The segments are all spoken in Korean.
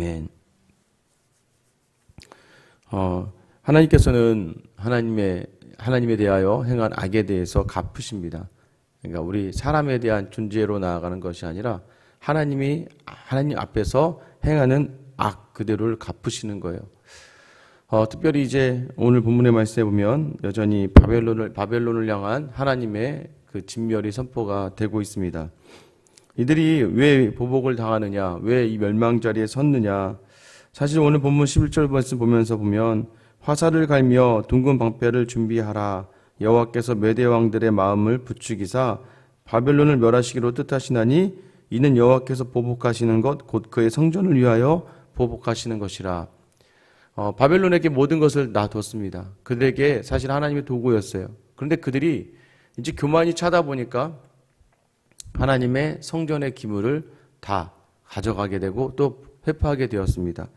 아멘. 하나님께서는 하나님에 대하여 행한 악에 대해서 갚으십니다. 그러니까 우리 사람에 대한 존재로 나아가는 것이 아니라 하나님 앞에서 행하는 악 그대로를 갚으시는 거예요. 특별히 이제 오늘 본문의 말씀에 보면 여전히 바벨론을 향한 하나님의 그 진멸이 선포가 되고 있습니다. 이들이 왜 보복을 당하느냐, 왜 이 멸망 자리에 섰느냐. 사실 오늘 본문 11절 말씀 보면 화살을 갈며 둥근 방패를 준비하라. 여호와께서 메대 왕들의 마음을 부추기사 바벨론을 멸하시기로 뜻하시나니 이는 여호와께서 보복하시는 것 곧 그의 성전을 위하여 보복하시는 것이라. 바벨론에게 모든 것을 놔뒀습니다. 그들에게 사실 하나님의 도구였어요. 그런데 그들이 이제 교만이 차다 보니까 하나님의 성전의 기물을 다 가져가게 되고 또 회파하게 되었습니다.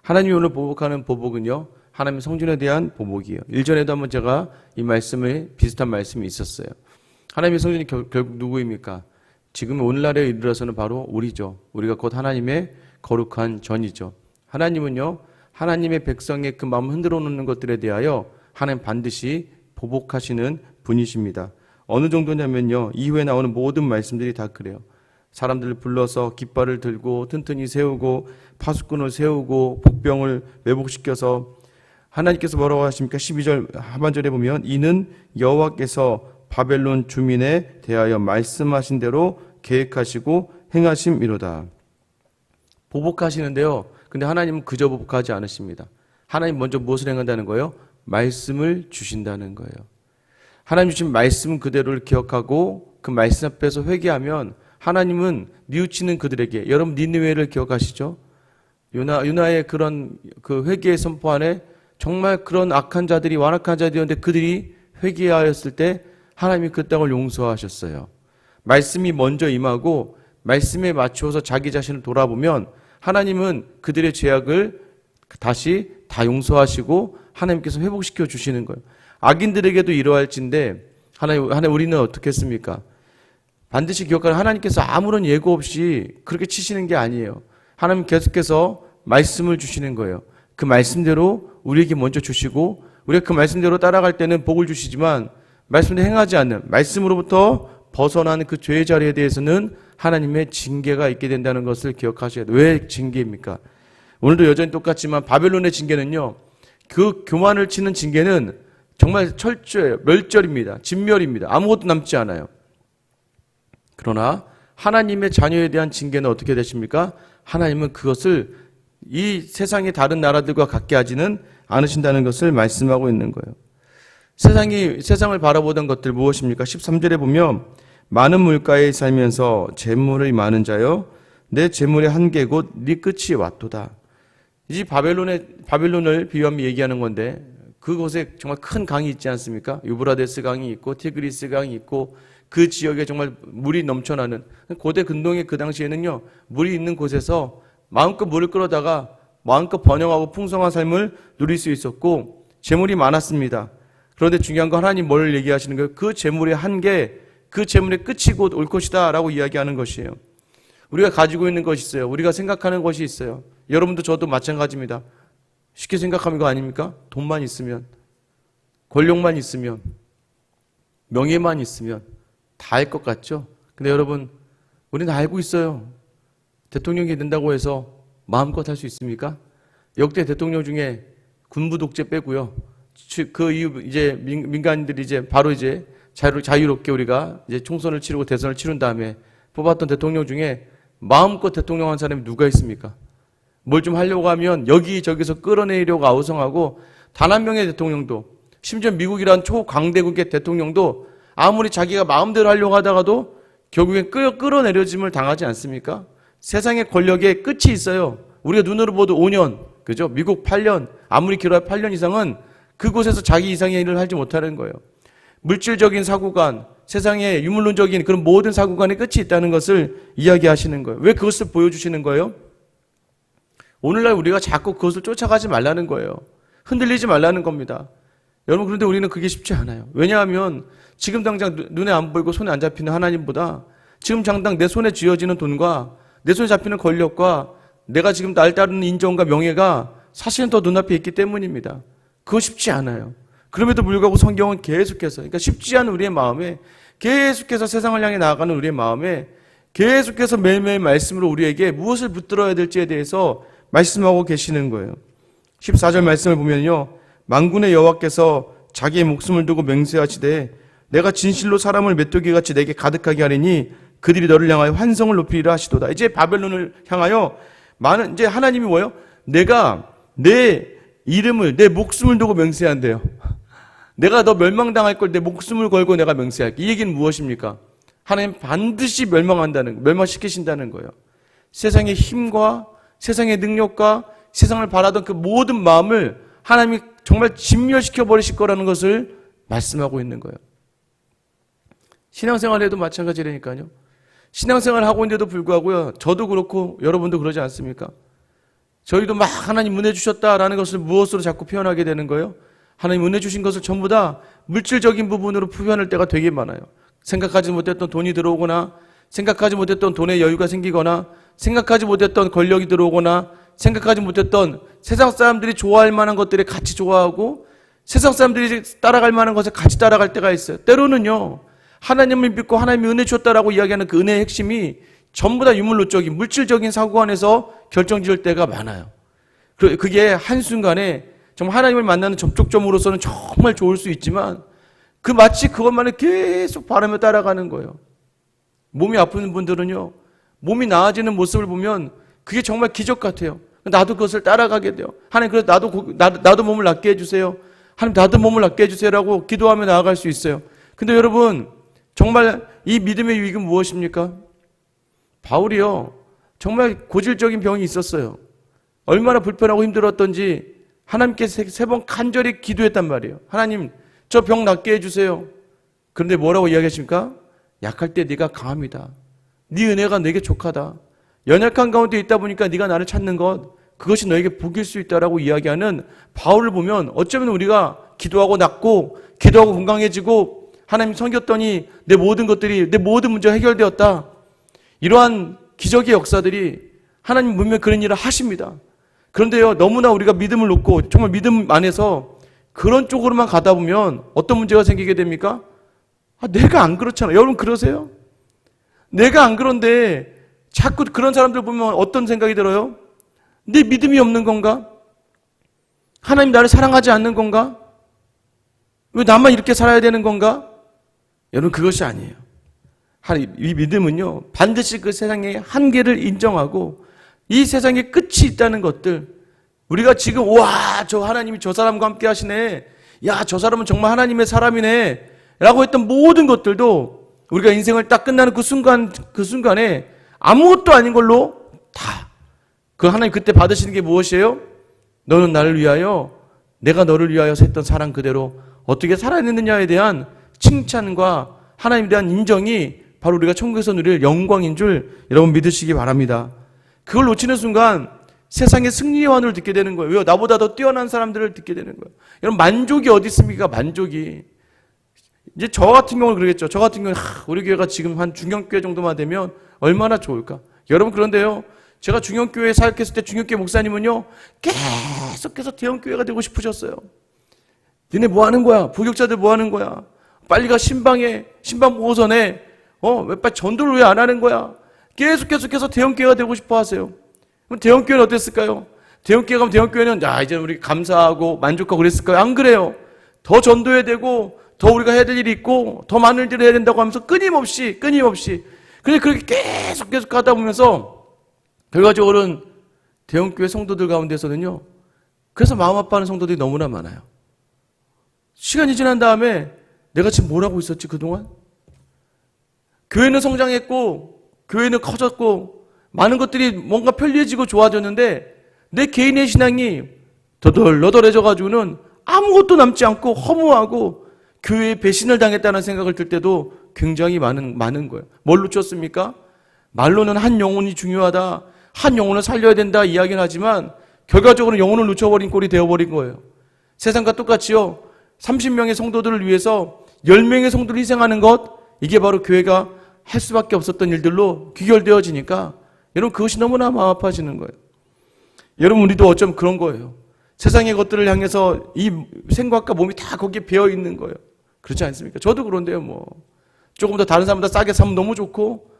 하나님이 오늘 보복하는 보복은요, 하나님의 성전에 대한 보복이에요. 일전에도 한번 제가 이 말씀에 비슷한 말씀이 있었어요. 하나님의 성전이 결국 누구입니까? 지금 오늘날에 이르러서는 바로 우리죠. 우리가 곧 하나님의 거룩한 전이죠. 하나님은요, 하나님의 백성의 그 마음을 흔들어 놓는 것들에 대하여 하나님 반드시 보복하시는 분이십니다. 어느 정도냐면요, 이후에 나오는 모든 말씀들이 다 그래요. 사람들을 불러서 깃발을 들고 튼튼히 세우고 파수꾼을 세우고 복병을 매복시켜서 하나님께서 뭐라고 하십니까? 12절 하반절에 보면 이는 여호와께서 바벨론 주민에 대하여 말씀하신 대로 계획하시고 행하심이로다. 보복하시는데요. 근데 하나님은 그저 보복하지 않으십니다. 하나님 먼저 무엇을 행한다는 거예요? 말씀을 주신다는 거예요. 하나님 주신 말씀 그대로를 기억하고 그 말씀 앞에서 회개하면 하나님은 뉘우치는 그들에게, 여러분 니느웨를 기억하시죠? 요나의 그런 그 회개의 선포 안에 정말 그런 악한 자들이 완악한 자들이었는데 그들이 회개하였을 때 하나님이 그 땅을 용서하셨어요. 말씀이 먼저 임하고 말씀에 맞추어서 자기 자신을 돌아보면 하나님은 그들의 죄악을 다시 다 용서하시고 하나님께서 회복시켜 주시는 거예요. 악인들에게도 이러할진데 하나님 우리는 어떻게 했습니까? 반드시 기억하는 하나님께서 아무런 예고 없이 그렇게 치시는 게 아니에요. 하나님 계속해서 말씀을 주시는 거예요. 그 말씀대로 우리에게 먼저 주시고 우리가 그 말씀대로 따라갈 때는 복을 주시지만 말씀대로 행하지 않는, 말씀으로부터 벗어나는 그 죄의 자리에 대해서는 하나님의 징계가 있게 된다는 것을 기억하셔야 돼요. 왜 징계입니까? 오늘도 여전히 똑같지만 바벨론의 징계는요, 그 교만을 치는 징계는 정말 철저해요. 멸절입니다. 진멸입니다. 아무것도 남지 않아요. 그러나 하나님의 자녀에 대한 징계는 어떻게 되십니까? 하나님은 그것을 이 세상의 다른 나라들과 같게 하지는 않으신다는 것을 말씀하고 있는 거예요. 세상을 바라보던 것들 무엇입니까? 13절에 보면 많은 물가에 살면서 재물이 많은 자여 내 재물의 한계 곧 네 끝이 왔도다. 이 바벨론을 비유하며 얘기하는 건데 그곳에 정말 큰 강이 있지 않습니까? 유브라데스 강이 있고 티그리스 강이 있고 그 지역에 정말 물이 넘쳐나는, 고대 근동의 그 당시에는요, 물이 있는 곳에서 마음껏 물을 끌어다가 마음껏 번영하고 풍성한 삶을 누릴 수 있었고 재물이 많았습니다. 그런데 중요한 건 하나님 뭘 얘기하시는 거예요? 그 재물의 한계, 그 재물의 끝이 곧 올 것이다 라고 이야기하는 것이에요. 우리가 가지고 있는 것이 있어요. 우리가 생각하는 것이 있어요. 여러분도 저도 마찬가지입니다. 쉽게 생각하는 거 아닙니까? 돈만 있으면, 권력만 있으면, 명예만 있으면 다 할 것 같죠? 근데 여러분, 우리는 알고 있어요. 대통령이 된다고 해서 마음껏 할 수 있습니까? 역대 대통령 중에 군부 독재 빼고요. 그 이후 이제 민간인들이 이제 바로 이제 자유롭게 우리가 이제 총선을 치르고 대선을 치른 다음에 뽑았던 대통령 중에 마음껏 대통령 한 사람이 누가 있습니까? 뭘 좀 하려고 하면 여기저기서 끌어내려고 아우성하고 단 한 명의 대통령도, 심지어 미국이란 초강대국의 대통령도 아무리 자기가 마음대로 하려고 하다가도 결국엔 끌어내려짐을 당하지 않습니까? 세상의 권력에 끝이 있어요. 우리가 눈으로 봐도 5년, 그죠? 미국 8년, 아무리 길어야 8년 이상은 그곳에서 자기 이상의 일을 하지 못하는 거예요. 물질적인 사고관, 세상의 유물론적인 그런 모든 사고관에 끝이 있다는 것을 이야기하시는 거예요. 왜 그것을 보여주시는 거예요? 오늘날 우리가 자꾸 그것을 쫓아가지 말라는 거예요. 흔들리지 말라는 겁니다. 여러분, 그런데 우리는 그게 쉽지 않아요. 왜냐하면 지금 당장 눈에 안 보이고 손에 안 잡히는 하나님보다 지금 당장 내 손에 쥐어지는 돈과 내 손에 잡히는 권력과 내가 지금 날 따르는 인정과 명예가 사실은 더 눈앞에 있기 때문입니다. 그거 쉽지 않아요. 그럼에도 불구하고 성경은 계속해서, 그러니까 쉽지 않은 우리의 마음에, 계속해서 세상을 향해 나아가는 우리의 마음에 계속해서 매일매일 말씀으로 우리에게 무엇을 붙들어야 될지에 대해서 말씀하고 계시는 거예요. 14절 말씀을 보면요, 만군의 여호와께서 자기의 목숨을 두고 맹세하시되 내가 진실로 사람을 메뚜기같이 내게 가득하게 하리니 그들이 너를 향하여 환성을 높이리라 하시도다. 이제 바벨론을 향하여 많은, 이제 하나님이 뭐예요? 내가 내 이름을, 내 목숨을 두고 맹세한대요. 내가 너 멸망당할 걸 내 목숨을 걸고 내가 맹세할게. 이 얘기는 무엇입니까? 하나님 반드시 멸망시키신다는 거예요. 세상의 힘과 세상의 능력과 세상을 바라던 그 모든 마음을 하나님이 정말 진멸시켜 버리실 거라는 것을 말씀하고 있는 거예요. 신앙생활에도 마찬가지라니까요. 신앙생활을 하고 있는데도 불구하고요, 저도 그렇고 여러분도 그러지 않습니까? 저희도 막 하나님 은혜 주셨다라는 것을 무엇으로 자꾸 표현하게 되는 거예요? 하나님 은혜 주신 것을 전부 다 물질적인 부분으로 표현할 때가 되게 많아요. 생각하지 못했던 돈이 들어오거나, 생각하지 못했던 돈의 여유가 생기거나, 생각하지 못했던 권력이 들어오거나, 생각하지 못했던 세상 사람들이 좋아할 만한 것들을 같이 좋아하고, 세상 사람들이 따라갈 만한 것을 같이 따라갈 때가 있어요. 때로는요, 하나님을 믿고 하나님이 은혜 주셨다라고 이야기하는 그 은혜의 핵심이 전부 다 유물론적인, 물질적인 사고 안에서 결정지을 때가 많아요. 그게 한순간에 정말 하나님을 만나는 접촉점으로서는 정말 좋을 수 있지만, 그 마치 그것만을 계속 바라며 따라가는 거예요. 몸이 아픈 분들은요, 몸이 나아지는 모습을 보면 그게 정말 기적 같아요. 나도 그것을 따라가게 돼요. 하나님, 그래서 나도 몸을 낫게 해주세요. 하나님, 나도 몸을 낫게 해주세요라고 기도하며 나아갈 수 있어요. 근데 여러분, 정말 이 믿음의 유익은 무엇입니까? 바울이요, 정말 고질적인 병이 있었어요. 얼마나 불편하고 힘들었던지 하나님께 세 번 간절히 기도했단 말이에요. 하나님, 저 병 낫게 해주세요. 그런데 뭐라고 이야기하십니까? 약할 때 네가 강합니다. 네 은혜가 내게 족하다. 연약한 가운데 있다 보니까 네가 나를 찾는 것, 그것이 너에게 복일 수 있다라고 이야기하는 바울을 보면 어쩌면 우리가 기도하고 낫고 기도하고 건강해지고 하나님 섬겼더니 내 모든 것들이, 내 모든 문제가 해결되었다. 이러한 기적의 역사들이 하나님 분명 그런 일을 하십니다. 그런데요, 너무나 우리가 믿음을 놓고 정말 믿음 안에서 그런 쪽으로만 가다 보면 어떤 문제가 생기게 됩니까? 내가 안 그렇잖아. 여러분 그러세요? 내가 안 그런데 자꾸 그런 사람들 보면 어떤 생각이 들어요? 내 믿음이 없는 건가? 하나님 나를 사랑하지 않는 건가? 왜 나만 이렇게 살아야 되는 건가? 여러분 그것이 아니에요. 이 믿음은요, 반드시 그 세상의 한계를 인정하고 이 세상에 끝이 있다는 것들, 우리가 지금 와, 저 하나님이 저 사람과 함께 하시네, 야, 저 사람은 정말 하나님의 사람이네 라고 했던 모든 것들도 우리가 인생을 딱 끝나는 그 순간에 아무것도 아닌 걸로 다, 그 하나님 그때 받으시는 게 무엇이에요? 너는 나를 위하여, 내가 너를 위하여 했던 사랑 그대로 어떻게 살아냈느냐에 대한 칭찬과 하나님에 대한 인정이 바로 우리가 천국에서 누릴 영광인 줄 여러분 믿으시기 바랍니다. 그걸 놓치는 순간 세상의 승리의 환호를 듣게 되는 거예요. 왜요? 나보다 더 뛰어난 사람들을 듣게 되는 거예요. 여러분 만족이 어디 있습니까? 만족이. 이제 저 같은 경우는 그러겠죠. 저 같은 경우는 우리 교회가 지금 한 중형교회 정도만 되면 얼마나 좋을까? 여러분 그런데요, 제가 중형교회에 사역했을 때 중형교회 목사님은요, 계속해서 대형교회가 되고 싶으셨어요. 니네 뭐 하는 거야? 부격자들 뭐 하는 거야? 빨리 가 신방 보고서내. 왜 빨리 전도를 왜 안 하는 거야? 계속해서 대형교회가 되고 싶어 하세요. 그럼 대형교회는 어땠을까요? 대형교회 가면 대형교회는 이제 우리 감사하고 만족하고 그랬을까요? 안 그래요. 더 전도해야 되고 더 우리가 해야 될 일이 있고 더 많은 일들을 해야 된다고 하면서 끊임없이 근데 그렇게 계속 가다 보면서 결과적으로는 대형교회 성도들 가운데서는요, 그래서 마음 아파하는 성도들이 너무나 많아요. 시간이 지난 다음에 내가 지금 뭘 하고 있었지 그동안? 교회는 성장했고 교회는 커졌고 많은 것들이 뭔가 편리해지고 좋아졌는데 내 개인의 신앙이 더덜너덜해져가지고는 아무것도 남지 않고 허무하고 교회에 배신을 당했다는 생각을 들 때도 굉장히 많은 거예요. 뭘 놓쳤습니까? 말로는 한 영혼이 중요하다, 한 영혼을 살려야 된다 이야기는 하지만 결과적으로 영혼을 놓쳐버린 꼴이 되어버린 거예요. 세상과 똑같이요, 30명의 성도들을 위해서 10명의 성도를 희생하는 것, 이게 바로 교회가 할 수밖에 없었던 일들로 귀결되어지니까 여러분 그것이 너무나 마음 아파지는 거예요. 여러분, 우리도 어쩌면 그런 거예요. 세상의 것들을 향해서 이 생각과 몸이 다 거기에 배어 있는 거예요. 그렇지 않습니까? 저도 그런데요, 뭐. 조금 더 다른 사람보다 싸게 사면 너무 좋고,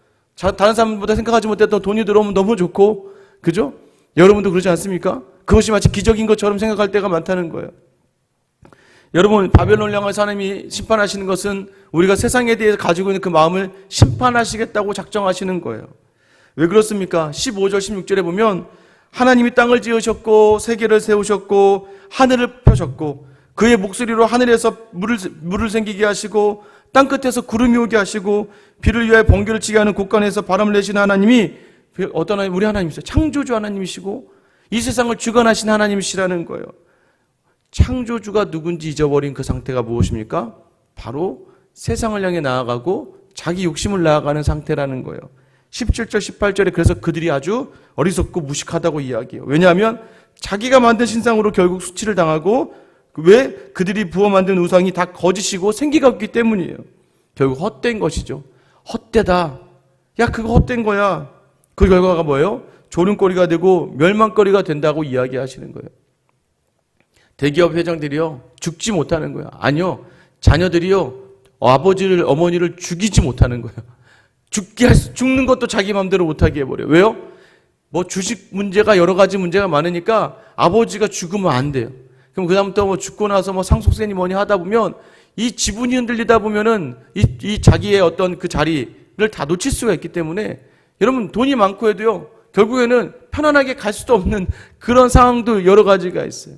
다른 사람보다 생각하지 못했던 돈이 들어오면 너무 좋고, 그죠? 여러분도 그러지 않습니까? 그것이 마치 기적인 것처럼 생각할 때가 많다는 거예요. 여러분, 바벨론을 향해서 하나님이 심판하시는 것은 우리가 세상에 대해서 가지고 있는 그 마음을 심판하시겠다고 작정하시는 거예요. 왜 그렇습니까? 15절, 16절에 보면 하나님이 땅을 지으셨고 세계를 세우셨고 하늘을 펴셨고 그의 목소리로 하늘에서 물을 생기게 하시고 땅끝에서 구름이 오게 하시고 비를 위하여 번개를 치게 하는 곳간에서 바람을 내신 하나님이 어떤 하나님? 우리 하나님이세요. 창조주 하나님이시고 이 세상을 주관하신 하나님이시라는 거예요. 창조주가 누군지 잊어버린 그 상태가 무엇입니까? 바로 세상을 향해 나아가고 자기 욕심을 나아가는 상태라는 거예요. 17절, 18절에 그래서 그들이 아주 어리석고 무식하다고 이야기해요. 왜냐하면 자기가 만든 신상으로 결국 수치를 당하고 왜? 그들이 부어 만든 우상이 다 거짓이고 생기가 없기 때문이에요. 결국 헛된 것이죠. 헛되다. 야, 그거 헛된 거야. 그 결과가 뭐예요? 조롱거리가 되고 멸망거리가 된다고 이야기하시는 거예요. 대기업 회장들이요, 죽지 못하는 거예요. 아니요, 자녀들이요, 아버지를, 어머니를 죽이지 못하는 거예요. 죽는 것도 자기 마음대로 못하게 해버려요. 왜요? 뭐 주식 문제가 여러 가지 문제가 많으니까 아버지가 죽으면 안 돼요. 그럼 그다음부터 뭐 죽고 나서 뭐 상속세니 뭐니 하다 보면 이 지분이 흔들리다 보면은 이 자기의 어떤 그 자리를 다 놓칠 수가 있기 때문에 여러분 돈이 많고 해도요, 결국에는 편안하게 갈 수도 없는 그런 상황도 여러 가지가 있어요.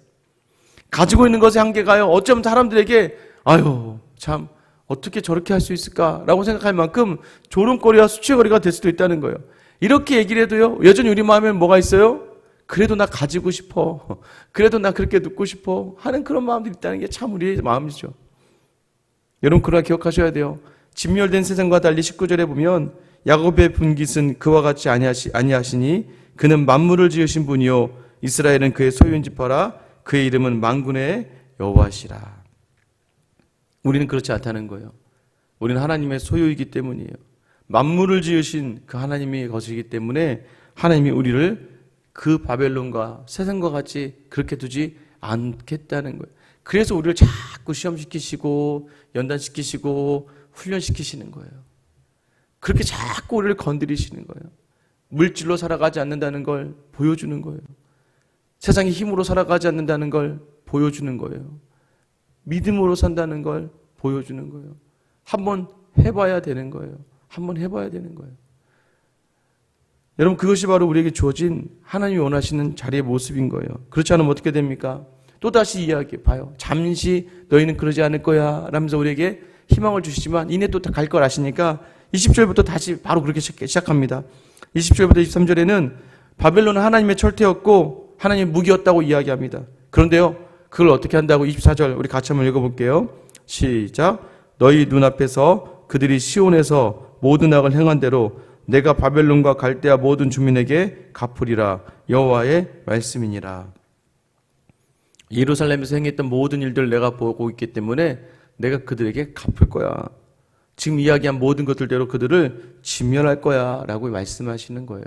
가지고 있는 것의 한계가요, 어쩌면 사람들에게 아유 참 어떻게 저렇게 할 수 있을까라고 생각할 만큼 조롱거리와 수치거리가 될 수도 있다는 거예요. 이렇게 얘기를 해도요, 여전히 우리 마음에 뭐가 있어요? 그래도 나 가지고 싶어, 그래도 나 그렇게 눕고 싶어 하는 그런 마음들이 있다는 게 참 우리의 마음이죠. 여러분, 그러나 기억하셔야 돼요. 진멸된 세상과 달리 19절에 보면 야곱의 분깃은 그와 같이 아니하시니 그는 만물을 지으신 분이요 이스라엘은 그의 소유인지파라 그의 이름은 만군의 여호와시라. 우리는 그렇지 않다는 거예요. 우리는 하나님의 소유이기 때문이에요. 만물을 지으신 그 하나님의 것이기 때문에 하나님이 우리를 그 바벨론과 세상과 같이 그렇게 두지 않겠다는 거예요. 그래서 우리를 자꾸 시험시키시고 연단시키시고 훈련시키시는 거예요. 그렇게 자꾸 우리를 건드리시는 거예요. 물질로 살아가지 않는다는 걸 보여주는 거예요. 세상의 힘으로 살아가지 않는다는 걸 보여주는 거예요. 믿음으로 산다는 걸 보여주는 거예요. 한번 해봐야 되는 거예요. 한번 해봐야 되는 거예요. 여러분, 그것이 바로 우리에게 주어진 하나님이 원하시는 자리의 모습인 거예요. 그렇지 않으면 어떻게 됩니까? 또다시 이야기해 봐요. 잠시 너희는 그러지 않을 거야 라면서 우리에게 희망을 주시지만 이내 또 갈 걸 아시니까 20절부터 다시 바로 그렇게 시작합니다. 20절부터 23절에는 바벨론은 하나님의 철퇴였고 하나님의 무기였다고 이야기합니다. 그런데요, 그걸 어떻게 한다고 24절 우리 같이 한번 읽어볼게요. 시작. 너희 눈앞에서 그들이 시온에서 모든 악을 행한 대로 내가 바벨론과 갈대아 모든 주민에게 갚으리라. 여호와의 말씀이니라. 예루살렘에서 행했던 모든 일들을 내가 보고 있기 때문에 내가 그들에게 갚을 거야. 지금 이야기한 모든 것들대로 그들을 진멸할 거야 라고 말씀하시는 거예요.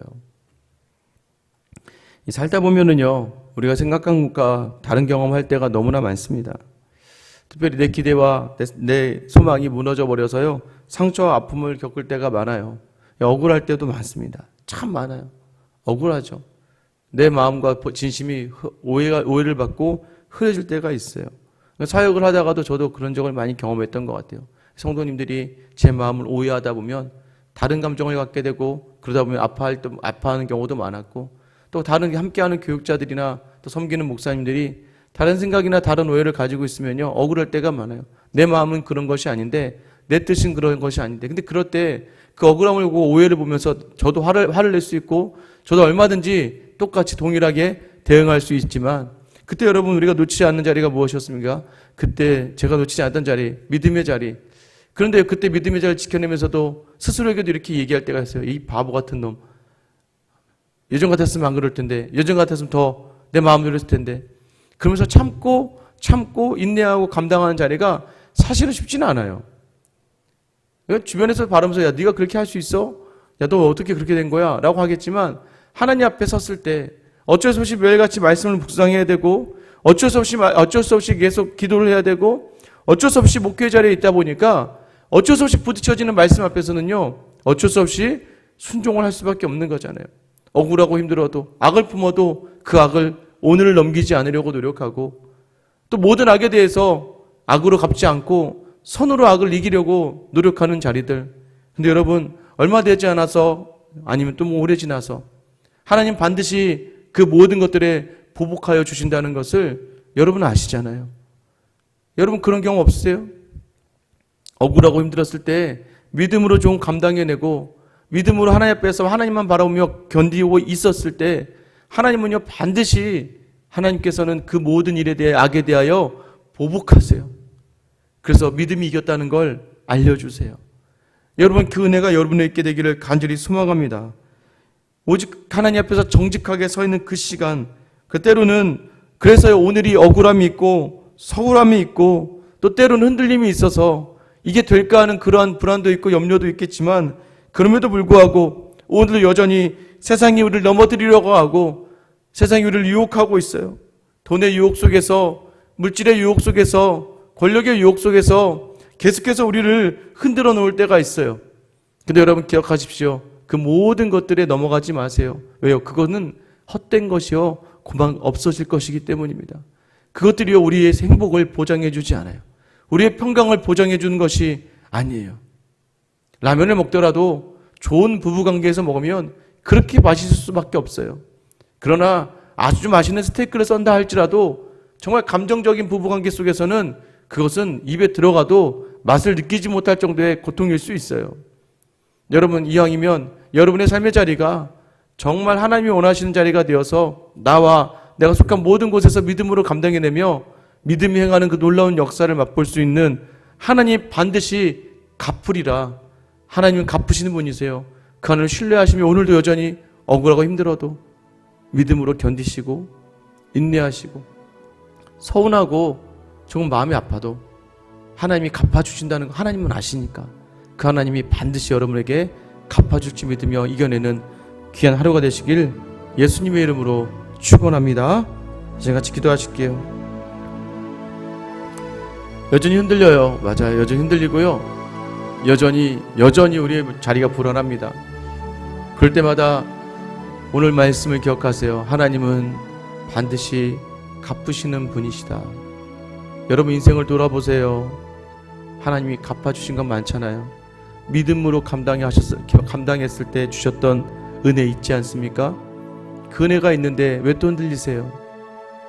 살다 보면은요, 우리가 생각한 것과 다른 경험할 때가 너무나 많습니다. 특별히 내 기대와 내 소망이 무너져 버려서요, 상처와 아픔을 겪을 때가 많아요. 억울할 때도 많습니다. 참 많아요. 억울하죠. 내 마음과 진심이 오해를 받고 흐려질 때가 있어요. 사역을 하다가도 저도 그런 적을 많이 경험했던 것 같아요. 성도님들이 제 마음을 오해하다 보면 다른 감정을 갖게 되고 그러다 보면 아파하는 경우도 많았고, 또 다른 함께하는 교육자들이나 또 섬기는 목사님들이 다른 생각이나 다른 오해를 가지고 있으면요, 억울할 때가 많아요. 내 마음은 그런 것이 아닌데, 내 뜻은 그런 것이 아닌데, 근데 그럴 때 그 억울함을 보고 오해를 보면서 저도 화를 낼 수 있고, 저도 얼마든지 똑같이 동일하게 대응할 수 있지만, 그때 여러분 우리가 놓치지 않는 자리가 무엇이었습니까? 그때 제가 놓치지 않았던 자리, 믿음의 자리. 그런데 그때 믿음의 자리를 지켜내면서도 스스로에게도 이렇게 얘기할 때가 있어요. 이 바보 같은 놈. 예전 같았으면 안 그럴 텐데, 예전 같았으면 더 내 마음대로 했을 텐데. 그러면서 참고 인내하고 감당하는 자리가 사실은 쉽지는 않아요. 주변에서 바라면서 야, 네가 그렇게 할 수 있어? 야, 너 어떻게 그렇게 된 거야? 라고 하겠지만 하나님 앞에 섰을 때 어쩔 수 없이 매일같이 말씀을 묵상해야 되고 어쩔 수 없이 계속 기도를 해야 되고 어쩔 수 없이 목회 자리에 있다 보니까 어쩔 수 없이 부딪혀지는 말씀 앞에서는요, 어쩔 수 없이 순종을 할 수밖에 없는 거잖아요. 억울하고 힘들어도 악을 품어도 그 악을 오늘을 넘기지 않으려고 노력하고 또 모든 악에 대해서 악으로 갚지 않고 선으로 악을 이기려고 노력하는 자리들. 근데 여러분, 얼마 되지 않아서 아니면 또 뭐 오래 지나서 하나님 반드시 그 모든 것들에 보복하여 주신다는 것을 여러분 아시잖아요. 여러분 그런 경험 없으세요? 억울하고 힘들었을 때 믿음으로 좀 감당해내고 믿음으로 하나님 앞에서 하나님만 바라보며 견디고 있었을 때 하나님은요 반드시 하나님께서는 그 모든 일에 대해 악에 대하여 보복하세요. 그래서 믿음이 이겼다는 걸 알려주세요. 여러분 그 은혜가 여러분에게 있게 되기를 간절히 소망합니다. 오직 하나님 앞에서 정직하게 서 있는 그 시간, 그 때로는 그래서 오늘이 억울함이 있고 서울함이 있고 또 때로는 흔들림이 있어서 이게 될까 하는 그러한 불안도 있고 염려도 있겠지만 그럼에도 불구하고 오늘도 여전히 세상이 우리를 넘어뜨리려고 하고 세상이 우리를 유혹하고 있어요. 돈의 유혹 속에서, 물질의 유혹 속에서, 권력의 유혹 속에서 계속해서 우리를 흔들어 놓을 때가 있어요. 근데 여러분 기억하십시오. 그 모든 것들에 넘어가지 마세요. 왜요? 그거는 헛된 것이요 고만 없어질 것이기 때문입니다. 그것들이요 우리의 행복을 보장해 주지 않아요. 우리의 평강을 보장해 주는 것이 아니에요. 라면을 먹더라도 좋은 부부관계에서 먹으면 그렇게 맛있을 수밖에 없어요. 그러나 아주 맛있는 스테이크를 썬다 할지라도 정말 감정적인 부부관계 속에서는 그것은 입에 들어가도 맛을 느끼지 못할 정도의 고통일 수 있어요. 여러분 이왕이면 여러분의 삶의 자리가 정말 하나님이 원하시는 자리가 되어서 나와 내가 속한 모든 곳에서 믿음으로 감당해내며 믿음이 행하는 그 놀라운 역사를 맛볼 수 있는 하나님 반드시 갚으리라. 하나님은 갚으시는 분이세요. 그 하나님을 신뢰하시며 오늘도 여전히 억울하고 힘들어도 믿음으로 견디시고 인내하시고 서운하고 조금 마음이 아파도 하나님이 갚아주신다는 거 하나님은 아시니까 그 하나님이 반드시 여러분에게 갚아줄지 믿으며 이겨내는 귀한 하루가 되시길 예수님의 이름으로 축원합니다. 이제 같이 기도하실게요. 여전히 흔들려요. 맞아요. 여전히 흔들리고요. 여전히 우리의 자리가 불안합니다. 그럴 때마다 오늘 말씀을 기억하세요. 하나님은 반드시 갚으시는 분이시다. 여러분 인생을 돌아보세요. 하나님이 갚아주신 건 많잖아요. 믿음으로 감당했을 때 주셨던 은혜 있지 않습니까? 그 은혜가 있는데 왜 또 흔들리세요?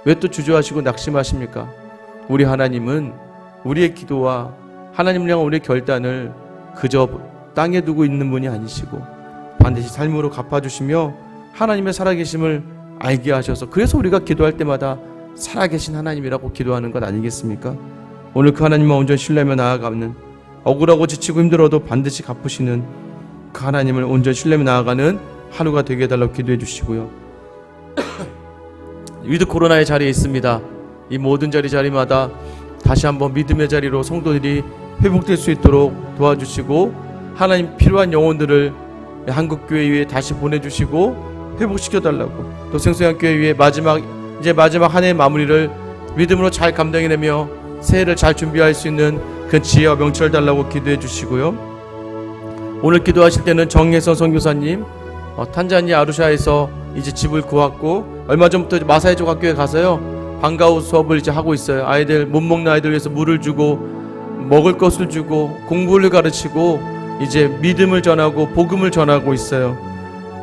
왜 또 주저하시고 낙심하십니까? 우리 하나님은 우리의 기도와 하나님을 향한 우리의 결단을 그저 땅에 두고 있는 분이 아니시고 반드시 삶으로 갚아주시며 하나님의 살아계심을 알게 하셔서 그래서 우리가 기도할 때마다 살아계신 하나님이라고 기도하는 것 아니겠습니까? 오늘 그 하나님만 온전히 신뢰하며 나아가는 억울하고 지치고 힘들어도 반드시 갚으시는 그 하나님을 온전히 신뢰하며 나아가는 하루가 되게 해달라고 기도해 주시고요. 위드 코로나의 자리에 있습니다. 이 모든 자리마다 다시 한번 믿음의 자리로 성도들이 회복될 수 있도록 도와주시고 하나님 필요한 영혼들을 한국교회 위에 다시 보내주시고 회복시켜달라고 또 생수양교회 위에 마지막 한 해의 마무리를 믿음으로 잘 감당해내며 새해를 잘 준비할 수 있는 그 지혜와 명철을 달라고 기도해 주시고요. 오늘 기도하실 때는 정혜선 선교사님 탄자니아 아루샤에서 이제 집을 구했고 얼마 전부터 마사이족 학교에 가서요 방과후 수업을 이제 하고 있어요. 아이들 못 먹는 아이들 위해서 물을 주고 먹을 것을 주고 공부를 가르치고 이제 믿음을 전하고 복음을 전하고 있어요.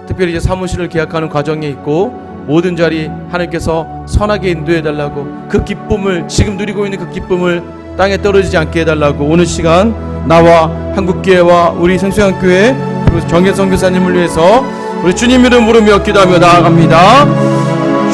특별히 이제 사무실을 계약하는 과정에 있고 모든 자리 하나님께서 선하게 인도해 달라고 그 기쁨을 지금 누리고 있는 그 기쁨을 땅에 떨어지지 않게 해달라고 오늘 시간 나와 한국교회와 우리 생수양교회 그리고 정혜선 교사님을 위해서 우리 주님 이름 부르며 기도하며 나아갑니다.